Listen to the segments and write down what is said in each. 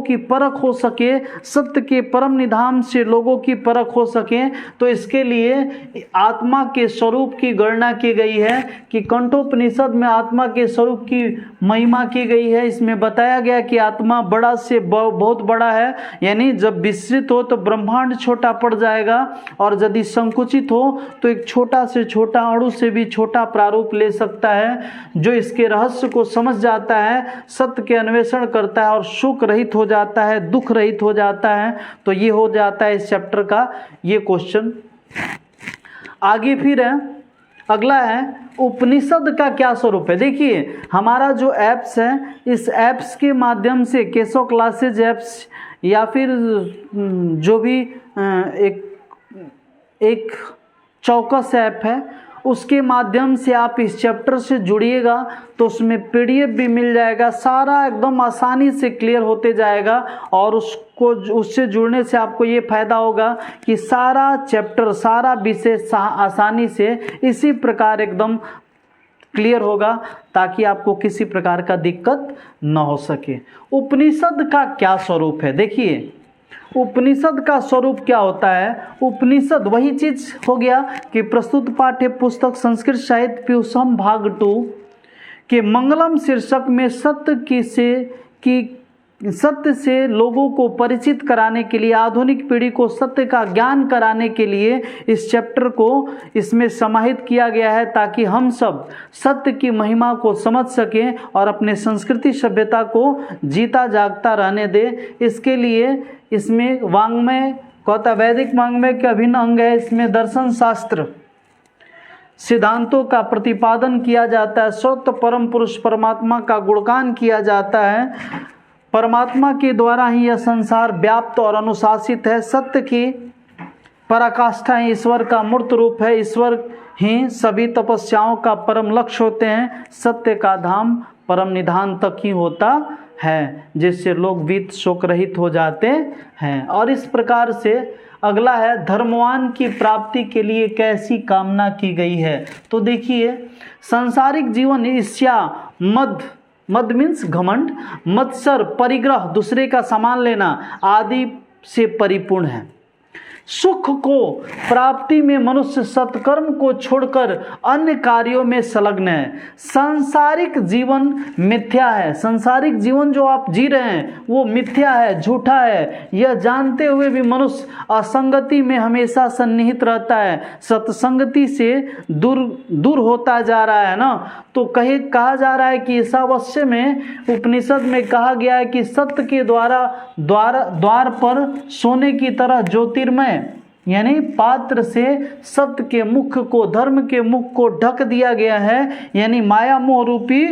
की परख हो सके, सत्य के परम निधान से लोगों की परख हो सके, तो इसके लिए आत्मा के स्वरूप की गणना की गई है कि कंठोपनिषद में आत्मा के स्वरूप की महिमा की गई है। इसमें बताया गया कि आत्मा बड़ा से बहुत बड़ा है, यानी जब विस्तृत हो तो ब्रह्मांड छोटा पड़ जाएगा, और यदि संकुचित हो तो एक छोटा से छोटा अणु से भी छोटा प्रारूप ले सकता है। जो इसके रहस्य को समझ जाता है, सत्य के अन्वेषण करता है और शोक रहित हो जाता है, दुख रहित हो जाता है, तो ये हो जाता है इस चैप्टर का ये क्वेश्चन। आगे फिर है, अगला है उपनिषद का क्या स्वरूप है। देखिए हमारा जो ऐप्स है, इस ऐप्स के माध्यम से केशव क्लासेज ऐप्स या फिर जो भी एक चौकस ऐप है, उसके माध्यम से आप इस चैप्टर से जुड़िएगा तो उसमें पीडीएफ भी मिल जाएगा, सारा एकदम आसानी से क्लियर होते जाएगा। और उससे जुड़ने से आपको ये फायदा होगा कि सारा चैप्टर, सारा विषय आसानी से इसी प्रकार एकदम क्लियर होगा, ताकि आपको किसी प्रकार का दिक्कत न हो सके। उपनिषद का क्या स्वरूप है। देखिए उपनिषद का स्वरूप क्या होता है। उपनिषद वही चीज हो गया कि प्रस्तुत पाठ्य पुस्तक संस्कृत साहित्य प्यूसम भाग 2 के मंगलम शीर्षक में सत्य से लोगों को परिचित कराने के लिए, आधुनिक पीढ़ी को सत्य का ज्ञान कराने के लिए इस चैप्टर को इसमें समाहित किया गया है, ताकि हम सब सत्य की महिमा को समझ सकें और अपने संस्कृति सभ्यता को जीता जागता रहने दें। इसके लिए इसमें वाङ्मय कहता, वैदिक वाङ्मय के अभिन्न अंग है। इसमें दर्शन शास्त्र सिद्धांतों का प्रतिपादन किया जाता है, सत्य परम पुरुष परमात्मा का गुणगान किया जाता है। परमात्मा के द्वारा ही यह संसार व्याप्त और अनुशासित है। सत्य की पराकाष्ठा ही ईश्वर का मूर्त रूप है। ईश्वर ही सभी तपस्याओं का परम लक्ष्य होते हैं। सत्य का धाम परम निधान तक ही होता है, जिससे लोग वीत शोक रहित हो जाते हैं। और इस प्रकार से अगला है, धर्मवान की प्राप्ति के लिए कैसी कामना की गई है। तो देखिए सांसारिक जीवन ईर्ष्या, मद मीन्स घमंड, मत्सर, परिग्रह, दूसरे का सामान लेना आदि से परिपूर्ण है। सुख को प्राप्ति में मनुष्य सत्कर्म को छोड़कर अन्य कार्यों में संलग्न है। सांसारिक जीवन मिथ्या है। सांसारिक जीवन जो आप जी रहे हैं वो मिथ्या है, झूठा है। यह जानते हुए भी मनुष्य असंगति में हमेशा सन्निहित रहता है, सत्संगति से दूर होता जा रहा है ना। तो कहा जा रहा है कि ईशावास्य में, उपनिषद में कहा गया है कि सत्य के द्वार पर सोने की तरह ज्योतिर्मय यानी पात्र से सत्य के मुख को, धर्म के मुख को ढक दिया गया है। यानी माया मोह रूपी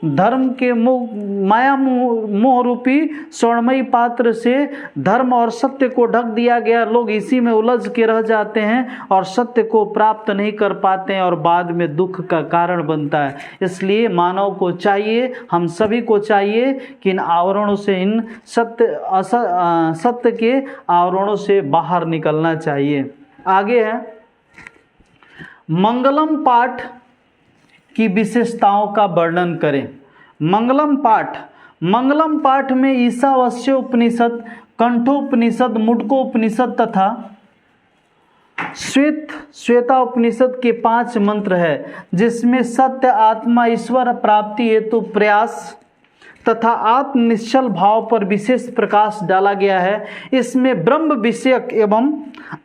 धर्म के माया मोह रूपी स्वर्णमयी पात्र से धर्म और सत्य को ढक दिया गया। लोग इसी में उलझ के रह जाते हैं और सत्य को प्राप्त नहीं कर पाते हैं और बाद में दुख का कारण बनता है। इसलिए मानव को चाहिए, हम सभी को चाहिए कि इन आवरणों से, इन सत्य के आवरणों से बाहर निकलना चाहिए। आगे है मंगलम पाठ की विशेषताओं का वर्णन करें। मंगलम पाठ में ईशावास्य उपनिषद, कंठोपनिषद, मुंडकोपनिषद तथा श्वेता उपनिषद के 5 मंत्र है, जिसमें सत्य, आत्मा, ईश्वर प्राप्ति हेतु प्रयास तथा आत्मनिश्चल भाव पर विशेष प्रकाश डाला गया है। इसमें ब्रह्म विषयक एवं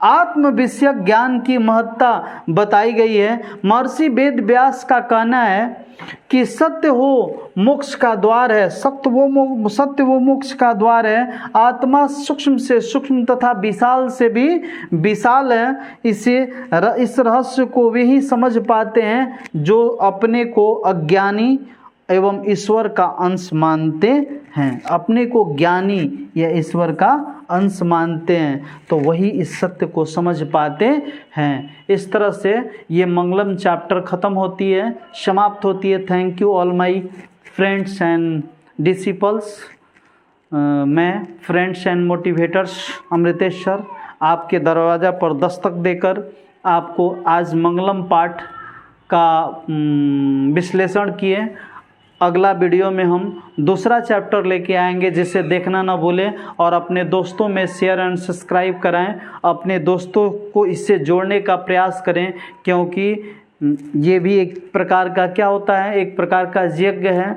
आत्म विषयक ज्ञान की महत्ता बताई गई है। महर्षि वेद व्यास का कहना है कि सत्य वो मोक्ष का द्वार है, सत्य वो मोक्ष का द्वार है। आत्मा सूक्ष्म से सूक्ष्म तथा विशाल से भी विशाल है। इस रहस्य को वे ही समझ पाते हैं जो अपने को अज्ञानी एवं ईश्वर का अंश मानते हैं। अपने को ज्ञानी या ईश्वर का अंश मानते हैं तो वही इस सत्य को समझ पाते हैं। इस तरह से ये मंगलम चैप्टर ख़त्म होती है, समाप्त होती है। Thank you all my friends and disciples. मैं friends and motivators Amritesh sir आपके दरवाज़ा पर दस्तक देकर आपको आज मंगलम पाठ का विश्लेषण किए। अगला वीडियो में हम दूसरा चैप्टर लेके आएंगे, जिसे देखना ना भूलें और अपने दोस्तों में शेयर एंड सब्सक्राइब कराएं। अपने दोस्तों को इससे जोड़ने का प्रयास करें, क्योंकि ये भी एक प्रकार का क्या होता है, एक प्रकार का यज्ञ है।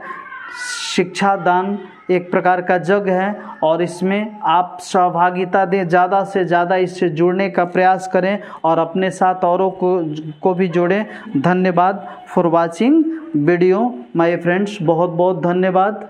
शिक्षा दान एक प्रकार का यज्ञ है और इसमें आप सहभागिता दें, ज़्यादा से ज़्यादा इससे जुड़ने का प्रयास करें और अपने साथ औरों को भी जोड़ें। धन्यवाद for watching video my friends, बहुत बहुत धन्यवाद।